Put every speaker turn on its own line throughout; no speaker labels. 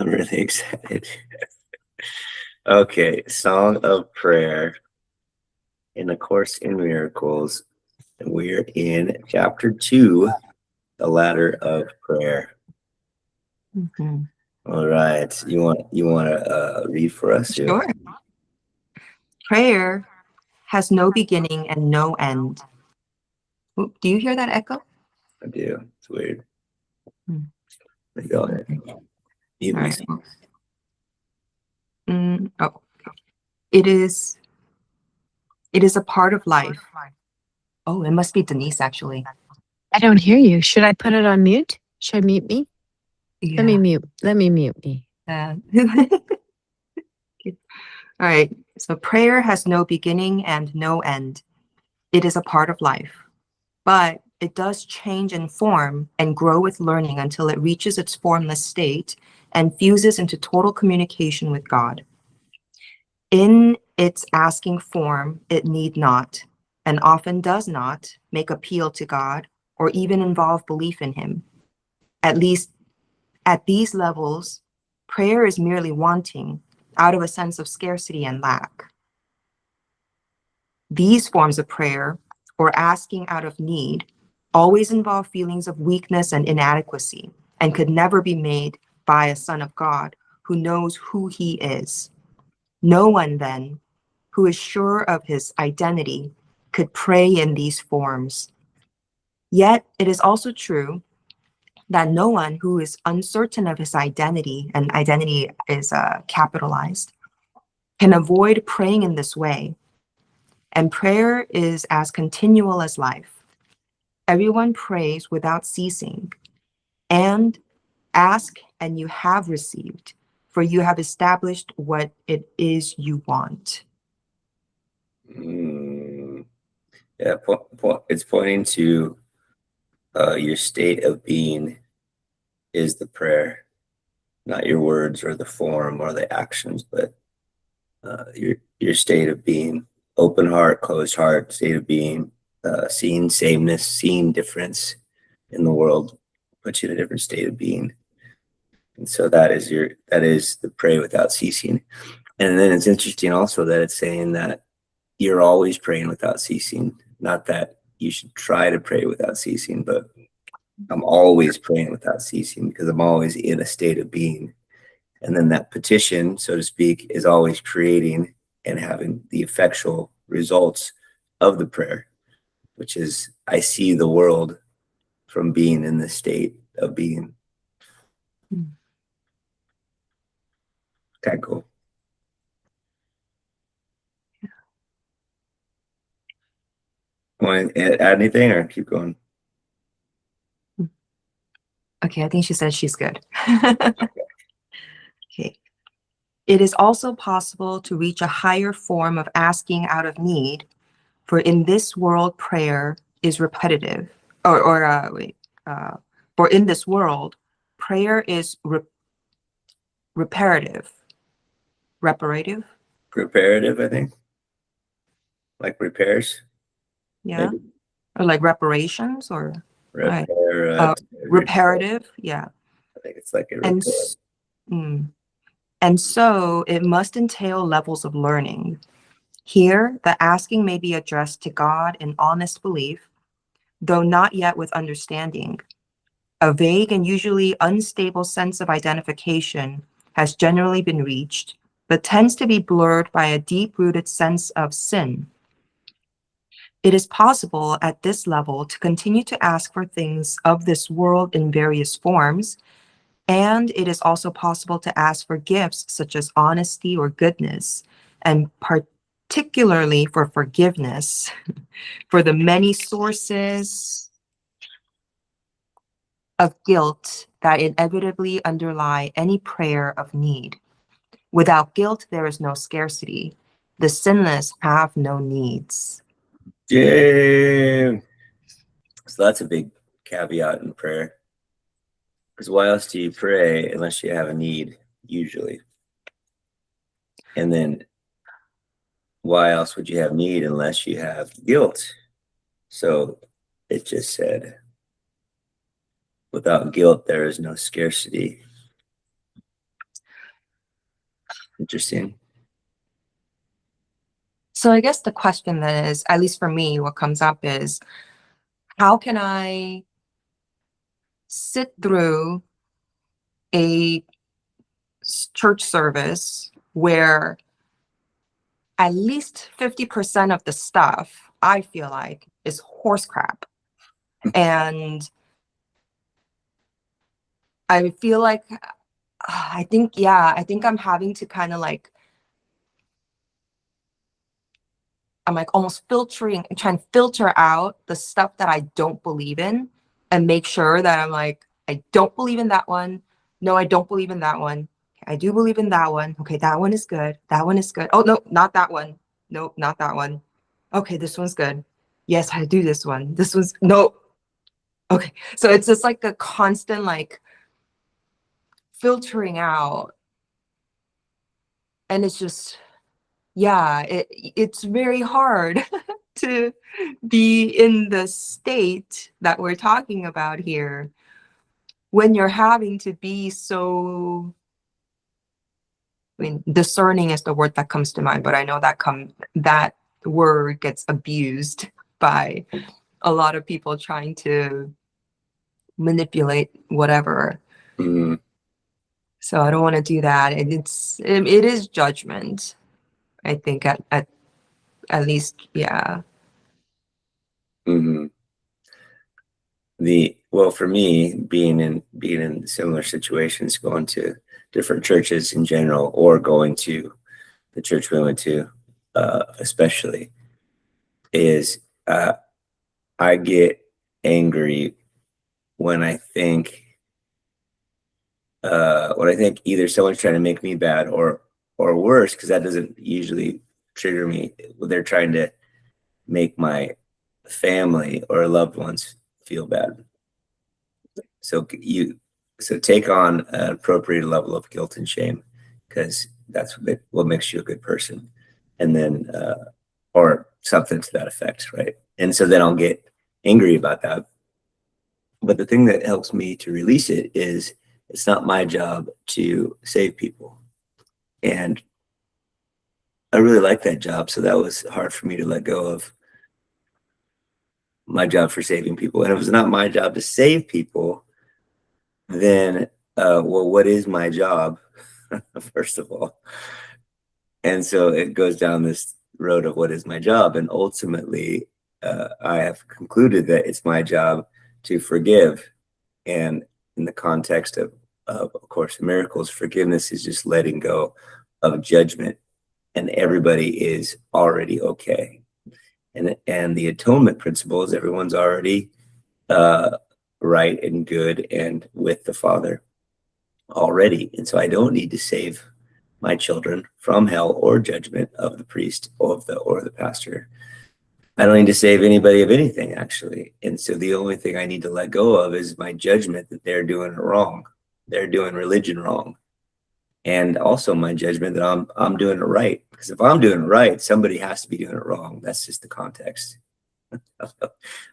I'm really excited. Okay, Song of Prayer in the Course in Miracles. We're in chapter 2, the Ladder of Prayer.
Mhm.
All right, you want to read for us here?
Sure. Prayer has no beginning and no end. Oop, do you hear that echo?
I do. It's weird.
Hmm.
Go ahead.
Okay.
Mute
All
me.
right. Oh, it is. It is a part of life. Oh, it must be Denise, actually.
I don't hear you. Should I put it on mute? Should I mute me? Let me
Yeah.
mute. Let me mute me.
All right. So prayer has no beginning and no end. It is a part of life, but it does change in form and grow with learning until it reaches its formless state and fuses into total communication with God. In its asking form, it need not, and often does not, make appeal to God or even involve belief in Him. At least at these levels, prayer is merely wanting out of a sense of scarcity and lack. These forms of prayer, or asking out of need, always involve feelings of weakness and inadequacy and could never be made by a son of God who knows who he is. No one, then, who is sure of his identity could pray in these forms. Yet it is also true that no one who is uncertain of his identity, and identity is capitalized, can avoid praying in this way. And prayer is as continual as life. Everyone prays without ceasing. And ask, and you have received, for you have established what it is you want.
Yeah, it's pointing to your state of being is the prayer, not your words or the form or the actions, but your state of being. Open heart, closed heart, state of being, seeing sameness, seeing difference in the world puts you in a different state of being. And so that is the pray without ceasing. And then it's interesting also that it's saying that you're always praying without ceasing. Not that you should try to pray without ceasing, but I'm always praying without ceasing because I'm always in a state of being. And then that petition, so to speak, is always creating and having the effectual results of the prayer, which is I see the world from being in the state of being. Okay, cool. Want to add anything or keep going?
Okay, I think she said she's good. Okay. It is also possible to reach a higher form of asking out of need, for in this world, prayer is repetitive. For in this world, prayer is reparative. Reparative?
Reparative, I think. Like repairs,
Yeah.
maybe.
Or like reparations or right.
Repair,
Reparative, yeah.
I think it's like a
And
repair.
mm, and so it must entail levels of learning. Here, the asking may be addressed to God in honest belief, though not yet with understanding. A vague and usually unstable sense of identification has generally been reached, but tends to be blurred by a deep-rooted sense of sin. It is possible at this level to continue to ask for things of this world in various forms, and it is also possible to ask for gifts such as honesty or goodness, and particularly for forgiveness, for the many sources of guilt that inevitably underlie any prayer of need. Without guilt, there is no scarcity. The sinless have no needs.
Yeah. So that's a big caveat in prayer. Because why else do you pray unless you have a need, usually? And then why else would you have need unless you have guilt? So it just said, without guilt, there is no scarcity. Interesting.
So I guess the question then is, at least for me, what comes up is, how can I sit through a church service where at least 50% of the stuff I feel like is horse crap? And I feel like, I think I'm having to kind of like, I'm like almost filtering and trying to filter out the stuff that I don't believe in and make sure that I'm like, I don't believe in that one. No, I don't believe in that one. I do believe in that one. Okay, that one is good. That one is good. Oh, no, not that one. Nope, not that one. Okay, this one's good. Yes, I do this one. This one's, no. Okay, so it's just like a constant like filtering out. And it's just, yeah, it's very hard to be in the state that we're talking about here when you're having to be so, I mean, discerning is the word that comes to mind, but I know that word gets abused by a lot of people trying to manipulate whatever.
Mm-hmm.
So I don't want to do that. And it is judgment, I think, at least, yeah.
Mm-hmm. Well, for me, being in similar situations, going to different churches in general, or going to the church we went to, especially, is I get angry when I think either someone's trying to make me bad, or worse, because that doesn't usually trigger me. They're trying to make my family or loved ones feel bad. So take on an appropriate level of guilt and shame, because that's what makes you a good person, and then or something to that effect, right? And so then I'll get angry about that. But the thing that helps me to release it is, it's not my job to save people. And I really like that job. So that was hard for me to let go of my job for saving people. And if it's not my job to save people, then, well, what is my job, first of all? And so it goes down this road of what is my job. And ultimately, I have concluded that it's my job to forgive. And in the context of Course in Miracles, forgiveness is just letting go of judgment, and everybody is already okay. And the atonement principle is everyone's already right and good and with the Father already. And so I don't need to save my children from hell or judgment of the priest or the pastor. I don't need to save anybody of anything, actually. And so the only thing I need to let go of is my judgment that they're doing it wrong. They're doing religion wrong. And also my judgment that I'm doing it right. Because if I'm doing it right, somebody has to be doing it wrong. That's just the context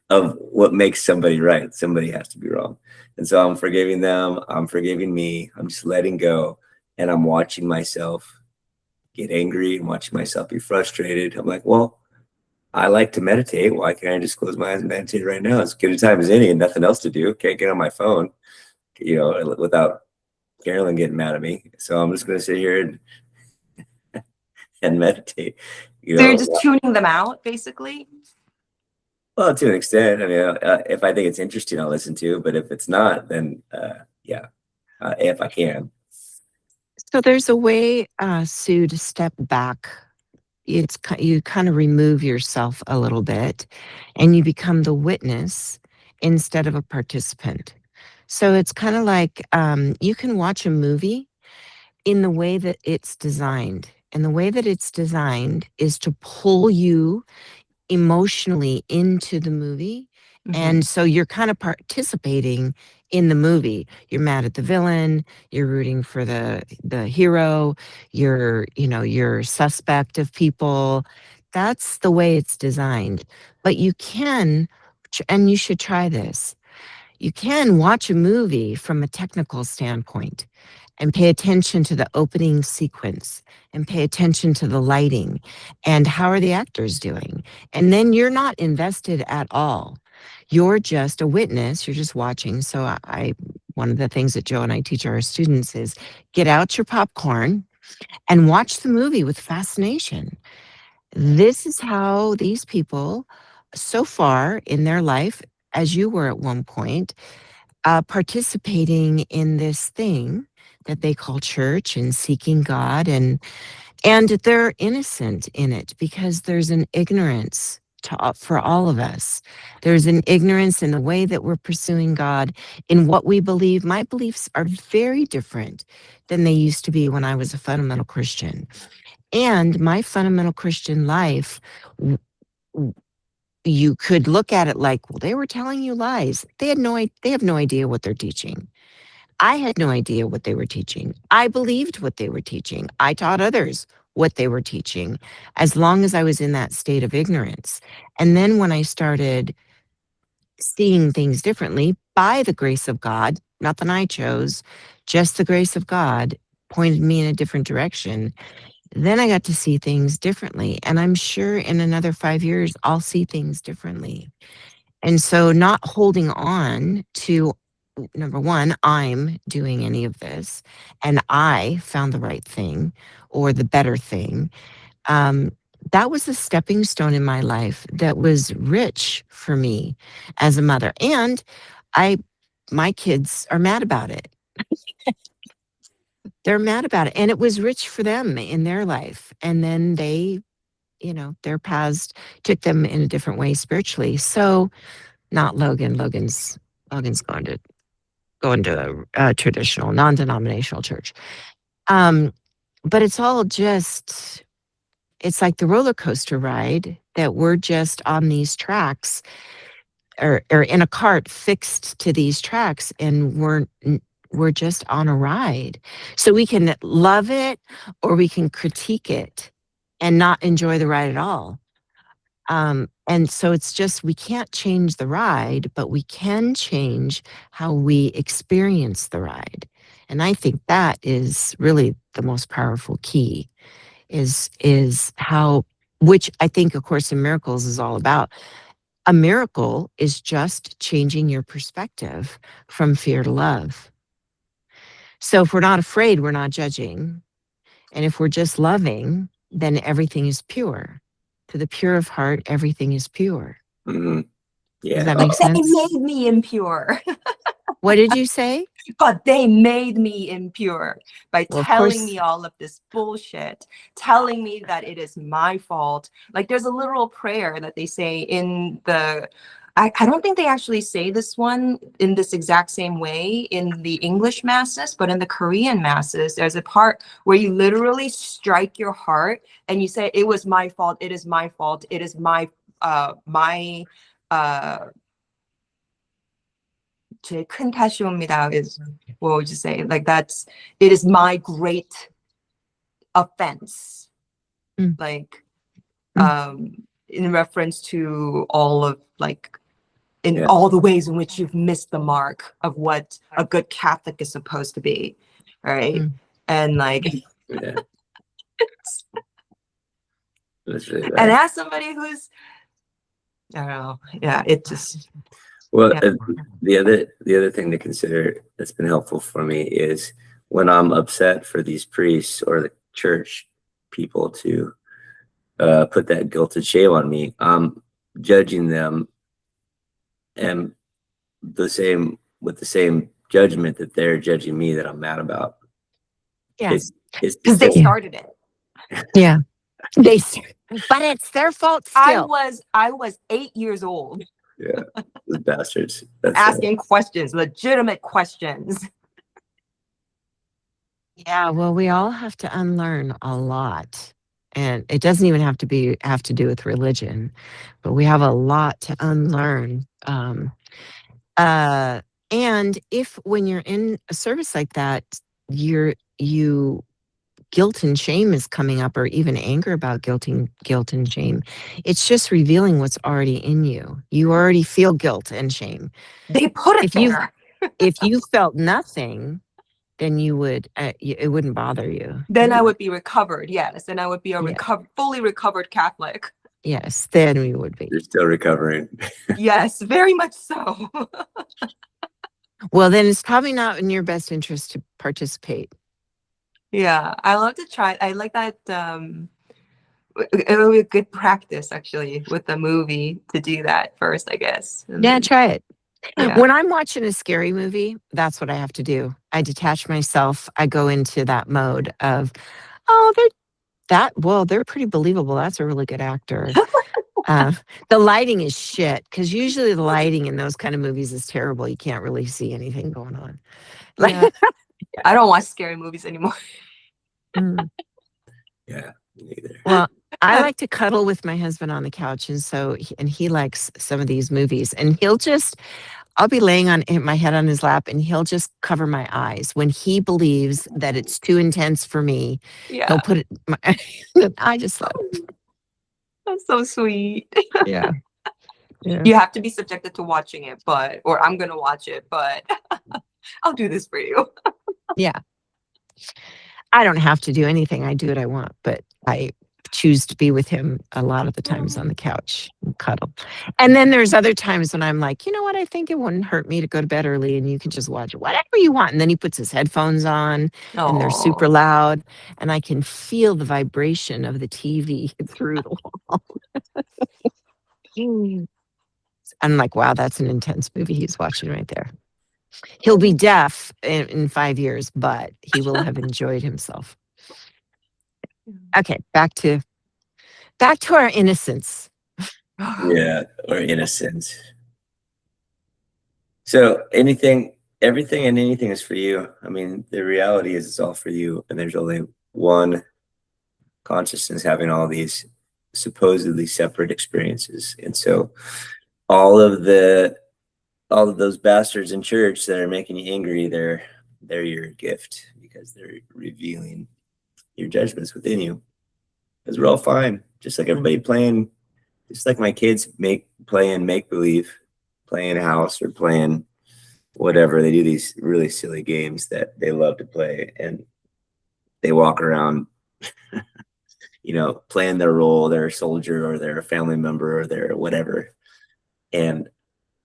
of what makes somebody right. Somebody has to be wrong. And so I'm forgiving them. I'm forgiving me. I'm just letting go. And I'm watching myself get angry and watching myself be frustrated. I'm like, well, I like to meditate. Why can't I just close my eyes and meditate right now? It's as good a time as any, and nothing else to do. Can't get on my phone, without Carolyn getting mad at me. So I'm just going to sit here and meditate.
So you're just tuning them out, basically?
Well, to an extent. I mean, if I think it's interesting, I'll listen to. But if it's not, then if I can.
So there's a way, Sue, to step back. You kind of remove yourself a little bit, and you become the witness instead of a participant. So it's kind of like you can watch a movie in the way that it's designed. And the way that it's designed is to pull you emotionally into the movie.
Mhm.
And so you're kind of participating in the movie. You're mad at the villain, you're rooting for the hero, you're suspect of people. That's the way it's designed. But you can, and you should try this, you can watch a movie from a technical standpoint and pay attention to the opening sequence and pay attention to the lighting and how are the actors doing. And then you're not invested at all. You're just a witness. You're just watching. So one of the things that Joe and I teach our students is get out your popcorn and watch the movie with fascination. This is how these people so far in their life, as you were at one point, participating in this thing that they call church and seeking God, and they're innocent in it because there's an ignorance for all of us. There's an ignorance in the way that we're pursuing God, in what we believe. My beliefs are very different than they used to be when I was a fundamental Christian. And my fundamental Christian life, you could look at it like, well, they were telling you lies. They have no idea what they're teaching. I had no idea what they were teaching. I believed what they were teaching. I taught others what they were teaching, as long as I was in that state of ignorance. And then when I started seeing things differently by the grace of God, nothing I chose, just the grace of God pointed me in a different direction, then I got to see things differently. And I'm sure in another 5 years, I'll see things differently. And so not holding on to, number one, I'm doing any of this and I found the right thing or the better thing. That was a stepping stone in my life that was rich for me as a mother. And my kids are mad about it. They're mad about it. And it was rich for them in their life. And then they, their paths took them in a different way spiritually. So not Logan. Logan's going to a traditional, non-denominational church. But it's all just, it's like the roller coaster ride that we're just on these tracks or in a cart fixed to these tracks, and we're just on a ride. So we can love it or we can critique it and not enjoy the ride at all. And so it's just, we can't change the ride, but we can change how we experience the ride. And I think that is really the most powerful key is how, which I think A Course in Miracles is all about. A miracle is just changing your perspective from fear to love. So if we're not afraid, we're not judging. And if we're just loving, then everything is pure. To the pure of heart, everything is pure.
Mm-hmm. Yeah.
Does that make sense?
They made me impure.
What did you say?
But they made me impure by telling me all of this bullshit, telling me that it is my fault. Like there's a literal prayer that they say in the, I don't think they actually say this one in this exact same way in the English masses, but in the Korean masses, there's a part where you literally strike your heart and you say, it was my fault. It is my fault. It is 제 큰 탓이옵니다 is, what would you say? Like it is my great offense. Like, in reference to all of all the ways in which you've missed the mark of what a good Catholic is supposed to be. Right. And
Yeah. That's really bad.
And as somebody who's, I don't know. Yeah. It just,
well, the other thing to consider that's been helpful for me is when I'm upset for these priests or the church people to put that guilt and shame on me, I'm judging them and with the same judgment that they're judging me that I'm mad about.
Yeah,
because they started it.
Yeah, but it's their fault still.
I was 8 years old.
Yeah, the bastards.
Asking questions, legitimate questions.
Yeah, well, we all have to unlearn a lot. And it doesn't even have to do with religion, but we have a lot to unlearn. And if when you're in a service like that, guilt and shame is coming up, or even anger about guilt and shame, it's just revealing what's already in you. You already feel guilt and shame.
They put it there.
If you felt nothing, then you would, it wouldn't bother you.
Then I would be recovered. Yes. Then I would be a
Yeah.
fully recovered Catholic.
Yes, then we would be.
You're still recovering.
Yes, very much so.
Well, then it's probably not in your best interest to participate.
Yeah, I love to try. I like that. It would be a good practice actually with the movie to do that first, I guess. And
Yeah,
then-
try it.
Yeah.
When I'm watching a scary movie, that's what I have to do. I detach myself. I go into that mode of, oh, they're pretty believable. That's a really good actor. The lighting is shit because usually the lighting in those kind of movies is terrible. You can't really see anything going on.
Yeah. I don't watch scary movies anymore.
Mm.
Yeah, me neither.
Well, I like to cuddle with my husband on the couch, and he likes some of these movies, and I'll be laying on my head on his lap, and he'll just cover my eyes when he believes that it's too intense for me.
Yeah,
He'll put it. I just love.
that's so sweet.
Yeah. Yeah.
You have to be subjected to watching it, or I'm gonna watch it, but I'll do this for you.
Yeah. I don't have to do anything. I do what I want, but I choose to be with him a lot of the times on the couch and cuddle. And then there's other times when I'm like, you know what? I think it wouldn't hurt me to go to bed early and you can just watch whatever you want. And then he puts his headphones on and they're super loud and I can feel the vibration of the TV through the wall. I'm like, wow, that's an intense movie he's watching right there. He'll be deaf in 5 years, but he will have enjoyed himself. Okay, back to our innocence.
Yeah, or innocence. So everything and anything is for you. I mean, the reality is it's all for you, and there's only one consciousness having all these supposedly separate experiences. And so all of those bastards in church that are making you angry, they're your gift because they're revealing your judgments within you. Because we're all fine, just like everybody playing, just like my kids playing make-believe, playing house or playing whatever. They do these really silly games that they love to play, and they walk around playing their role. They're a soldier or they're a family member or they're whatever. And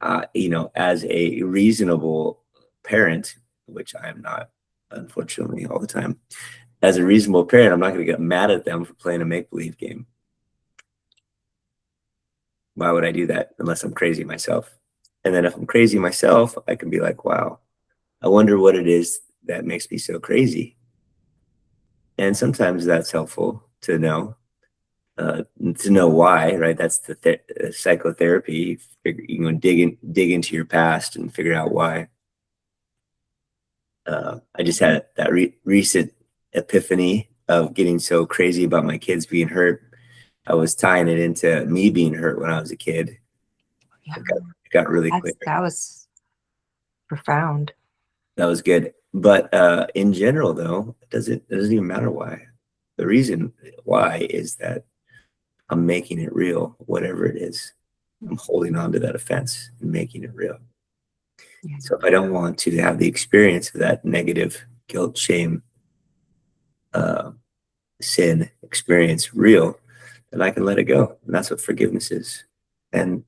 as a reasonable parent, which I am not, unfortunately, all the time, as a reasonable parent, I'm not going to get mad at them for playing a make-believe game. Why would I do that unless I'm crazy myself? And then if I'm crazy myself, I can be like, wow, I wonder what it is that makes me so crazy. And sometimes that's helpful to know why, right? That's the psychotherapy. You can dig into your past and figure out why. I just had that recent epiphany of getting so crazy about my kids being hurt. I was tying it into me being hurt when I was a kid.
Yeah.
It got really clear.
That was profound.
That was good. But in general, though, it doesn't even matter why. The reason why is that I'm making it real, whatever it is. I'm holding on to that offense and making it real. Yeah. So if I don't want to have the experience of that negative guilt, shame, sin experience real, then I can let it go. And that's what forgiveness is. And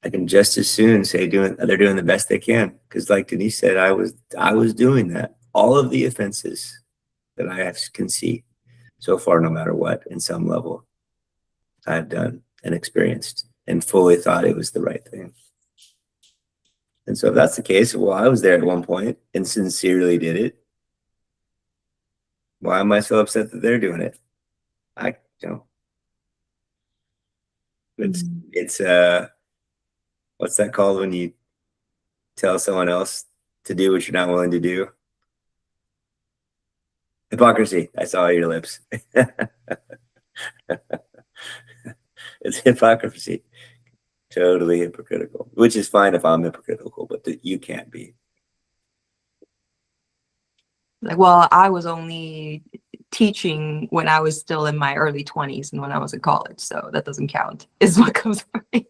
I can just as soon say they're doing the best they can. Because like Denise said, I was doing that. All of the offenses that I can see so far, no matter what, in some level, I've done and experienced and fully thought it was the right thing. And so if that's the case, well, I was there at one point and sincerely did it. Why am I so upset that they're doing it? It's what's that called when you tell someone else to do what you're not willing to do? Hypocrisy. I saw your lips. It's hypocrisy. Totally hypocritical, which is fine if I'm hypocritical, but you can't be.
Well, I was only teaching when I was still in my early 20s and when I was in college, so that doesn't count, is what comes from me.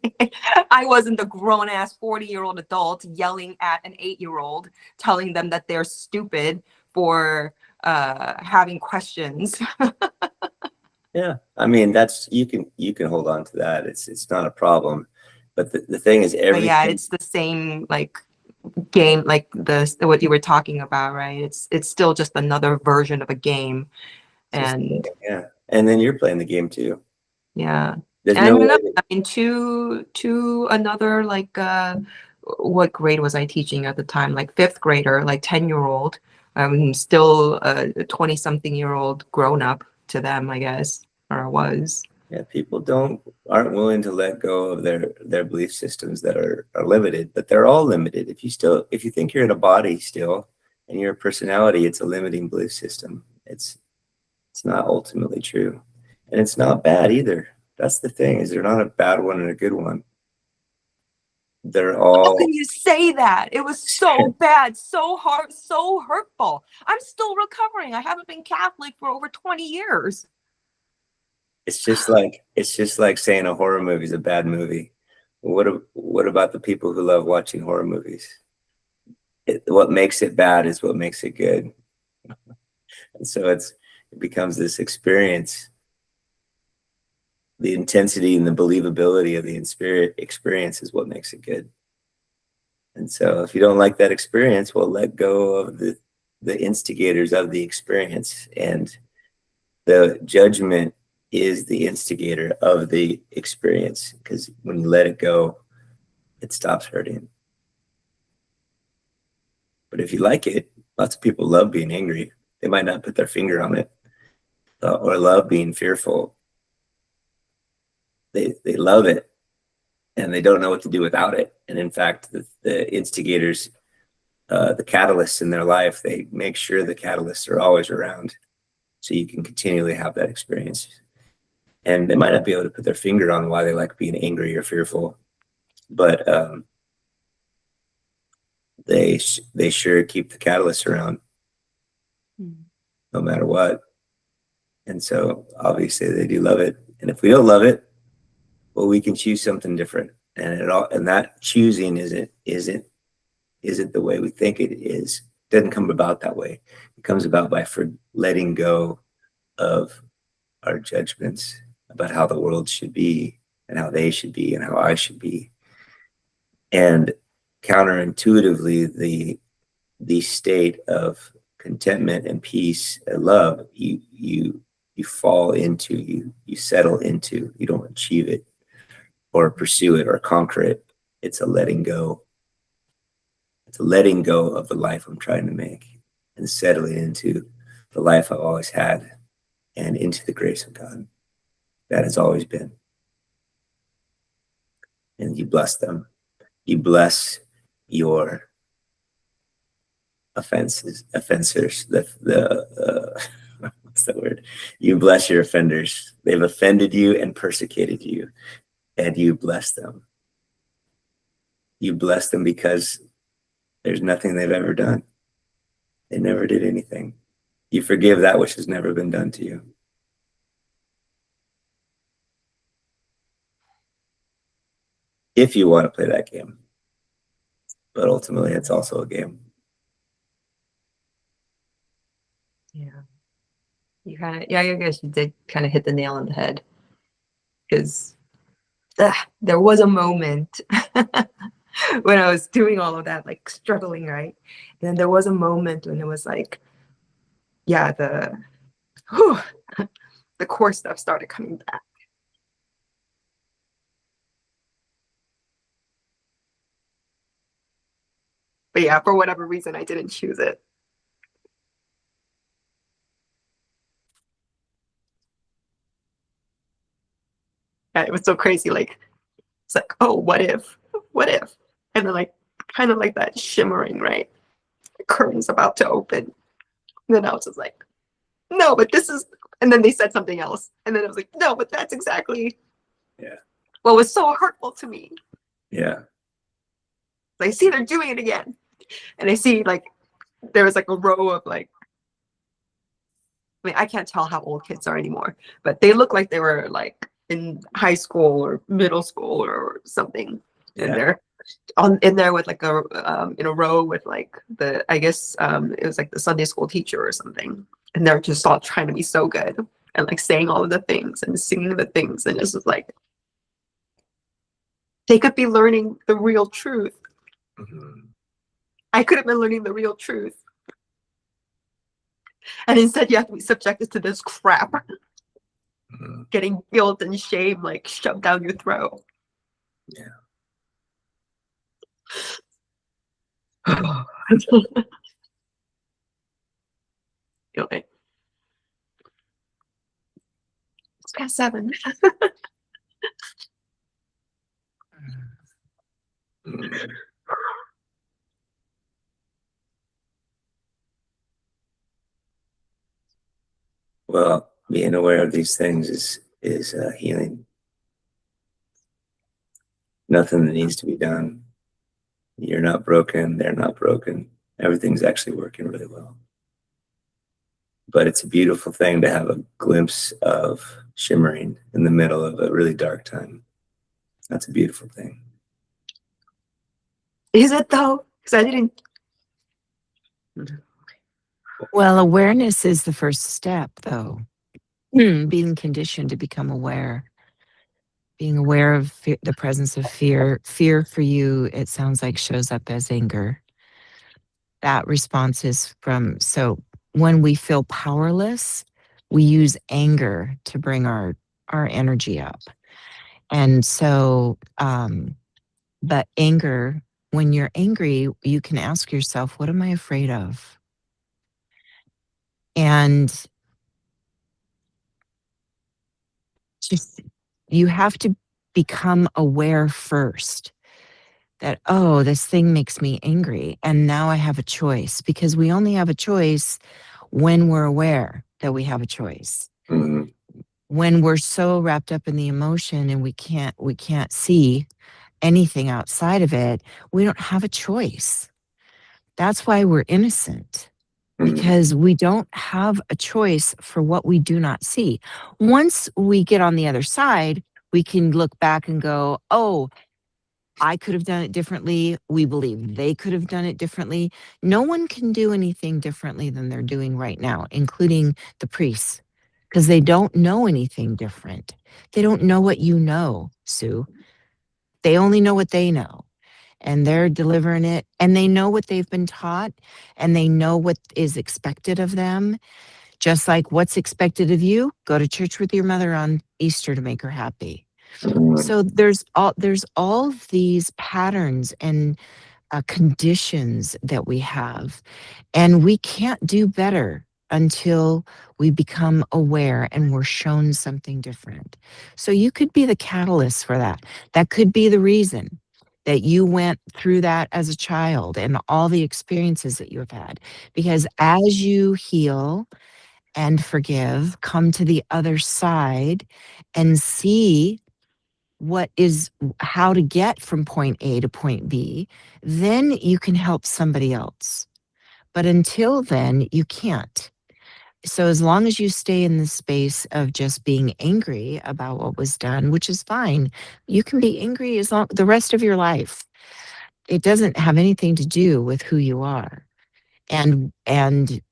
I wasn't the grown-ass 40-year-old adult yelling at an 8-year-old, telling them that they're stupid for having questions.
Yeah, I mean that's you can hold on to that. It's not a problem. But the thing is,
But yeah,
everything.
it's the same like game, like what you were talking about, right? It's still just another version of a game, and
Yeah, and then you're playing the game too.
yeah.
There's
And I
no
don't
way.
know, I mean, to another like what grade was I teaching at the time? Like fifth grader, like 10-year-old. I'm still a 20-something-year-old grown up to them, I guess, or I was.
Yeah, people aren't willing to let go of their belief systems that are limited, but they're all limited. If you think you're in a body still and you're a personality, it's a limiting belief system. It's not ultimately true. And it's not bad either. That's the thing, is they're not a bad one and a good one. They're
How
all
can you say that? It was so bad, so hard, so hurtful. I'm still recovering. I haven't been Catholic for over 20 years.
it's just like saying a horror movie is a bad movie. What about the people who love watching horror movies? What makes it bad is what makes it good. And so it becomes this experience. The intensity and the believability of the experience is what makes it good. And so if you don't like that experience, well, let go of the instigators of the experience. And the judgment is the instigator of the experience, because when you let it go, it stops hurting. But if you like it, lots of people love being angry. They might not put their finger on it, or love being fearful. They love it, and they don't know what to do without it. And in fact, the instigators, the catalysts in their life, they make sure the catalysts are always around, so you can continually have that experience. And they might not be able to put their finger on why they like being angry or fearful, but they sure keep the catalysts around no matter what. And so obviously they do love it. And if we don't love it, well, we can choose something different. And that choosing isn't the way we think it is. It doesn't come about that way. It comes about by letting go of our judgments about how the world should be and how they should be and how I should be. And counterintuitively, the state of contentment and peace and love, you fall into, you settle into. You don't achieve it or pursue it or conquer it. It's a letting go. It's a letting go of the life I'm trying to make and settling into the life I've always had and into the grace of God that has always been. And you bless them. You bless your offenders. What's that word? You bless your offenders. They've offended you and persecuted you, and you bless them. You bless them because there's nothing they've ever done. They never did anything. You forgive that which has never been done to you. If you want to play that game. But ultimately, it's also a game.
Yeah. I guess you did kind of hit the nail on the head. Because there was a moment when I was doing all of that, like struggling, right? And then there was a moment when it was like, yeah, the core stuff started coming back. But yeah, for whatever reason, I didn't choose it. Yeah, it was so crazy. Like, it's like, oh, what if? What if? And then like, kind of like that shimmering, right? The curtain's about to open. And then I was just like, no, but this is, and then they said something else. And then I was like, no, but that's exactly what was so hurtful to me.
Yeah.
I see they're doing it again. And I see like, there was like a row of like, I mean, I can't tell how old kids are anymore, but they look like they were like in high school or middle school or something.
Yeah.
And they're in there with like a in a row with like the, I guess it was like the Sunday school teacher or something, and they're just all trying to be so good and like saying all of the things and singing the things, and it's just like they could be learning the real truth. I could have been learning the real truth, and instead you have to be subjected to this crap, getting guilt and shame like shoved down your throat.
Yeah.
Okay. It's past 7.
Well, being aware of these things is healing. Nothing that needs to be done. You're not broken. They're not broken. Everything's actually working really well. But it's a beautiful thing to have a glimpse of shimmering in the middle of a really dark time. That's a beautiful thing.
Is it though? Because I didn't.
Well, awareness is the first step, though. Being conditioned to become aware. Being aware of the presence of fear. Fear for you, it sounds like, shows up as anger. That response is from, so when we feel powerless, we use anger to bring our energy up. And so, but anger, when you're angry, you can ask yourself, what am I afraid of? And just, you have to become aware first that, oh, this thing makes me angry. And now I have a choice, because we only have a choice when we're aware that we have a choice.
Mm-hmm.
When we're so wrapped up in the emotion and we can't see anything outside of it, we don't have a choice. That's why we're innocent, because we don't have a choice for what we do not see. Once we get on the other side, we can look back and go, oh, I could have done it differently. We believe they could have done it differently. No one can do anything differently than they're doing right now, including the priests, because they don't know anything different. They don't know what you know, Sue. They only know what they know, and they're delivering it, and they know what they've been taught, and they know what is expected of them. Just like what's expected of you, go to church with your mother on Easter to make her happy. So there's all these patterns and conditions that we have, and we can't do better until we become aware and we're shown something different. So you could be the catalyst for that. That could be the reason that you went through that as a child and all the experiences that you have had. Because as you heal and forgive, come to the other side and see how to get from point A to point B, then you can help somebody else. But until then, you can't. So as long as you stay in the space of just being angry about what was done, which is fine, you can be angry as long the rest of your life. It doesn't have anything to do with who you are and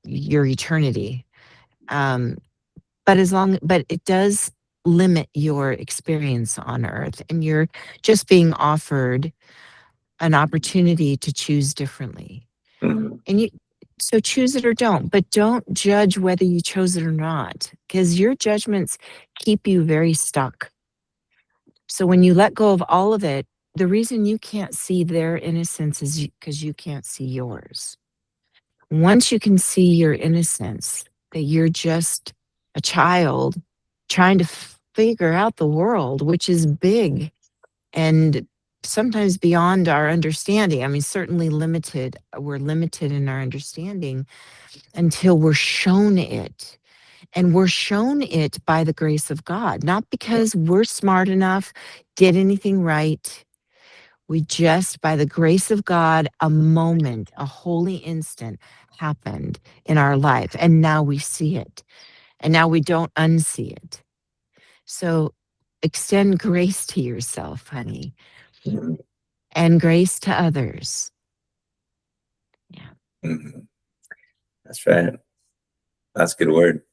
your eternity. But it does limit your experience on earth, and you're just being offered an opportunity to choose differently. And so choose it or don't, but don't judge whether you chose it or not, because your judgments keep you very stuck. So when you let go of all of it, the reason you can't see their innocence is because you can't see yours. Once you can see your innocence, that you're just a child trying to figure out the world, which is big and sometimes beyond our understanding. I mean, certainly limited. We're limited in our understanding until we're shown it. And we're shown it by the grace of God, not because we're smart enough, did anything right. We just, by the grace of God, a moment, a holy instant happened in our life. And now we see it. And now we don't unsee it. So extend grace to yourself, honey. and grace to others.
Mhm. That's right. That's a good word.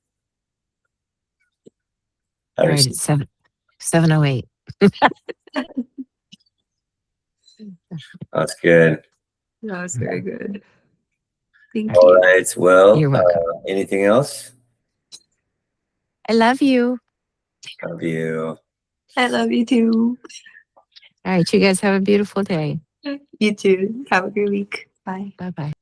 All right, it's 7:08.
That's good.
That was very good. Thank
All
you.
right. Well,
You're welcome.
anything else?
I love you.
Love you.
I love you too.
All right, you guys have a beautiful day.
You too. Have a good week. Bye.
Bye-bye.